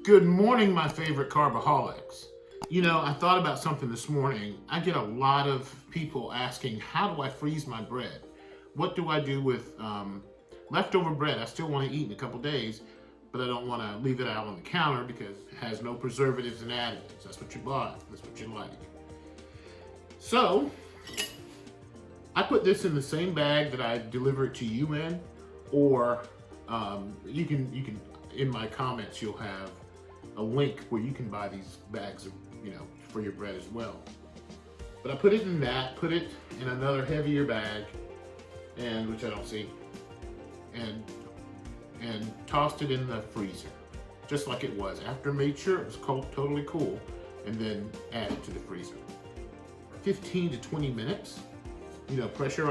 Good morning, my favorite carbaholics. You know, I thought about something this morning. I get a lot of people asking, how do I freeze my bread? What do I do with leftover bread? I still want to eat in a couple days, but I don't want to leave it out on the counter because it has no preservatives and additives. That's what you bought. That's what you like. So, I put this in the same bag that I deliver it to you in, or you can in my comments you'll have a link where you can buy these bags of, for your bread as well. But I put it in that, put it in another heavier bag, and which I don't see, and tossed it in the freezer, just like it was. After I made sure it was cold, totally cool, and then add it to the freezer. 15 to 20 minutes. Pressure,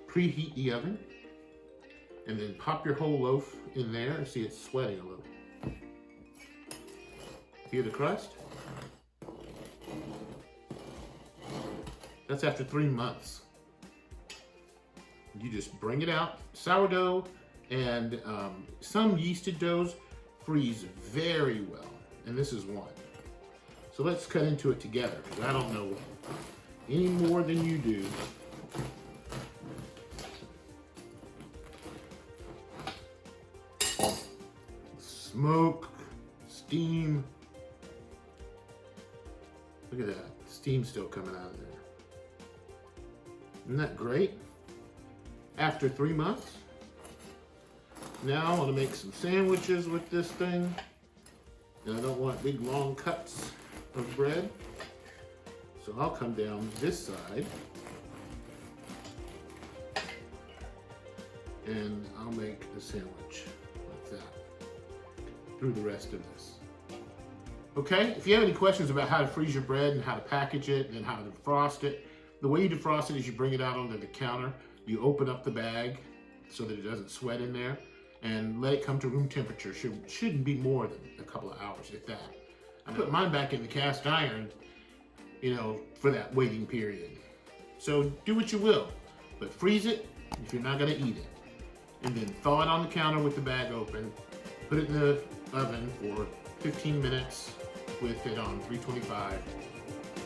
preheat the oven, and then pop your whole loaf in there and see it's sweating a little. Hear the crust? That's after 3 months. You just bring it out. Sourdough and some yeasted doughs freeze very well, and this is one. So let's cut into it together, because I don't know any more than you do. Smoke, steam. Look at that, steam's still coming out of there. Isn't that great? After 3 months. Now I want to make some sandwiches with this thing. And I don't want big long cuts of bread. So I'll come down this side and I'll make a sandwich like that through the rest of this. Okay, if you have any questions about how to freeze your bread and how to package it and how to defrost it, the way you defrost it is you bring it out onto the counter, you open up the bag so that it doesn't sweat in there, and let it come to room temperature. Shouldn't be more than a couple of hours, if that. I put mine back in the cast iron, for that waiting period. So do what you will, but freeze it if you're not gonna eat it. And then thaw it on the counter with the bag open, put it in the oven for 15 minutes with it on 325,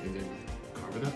and then carve it up.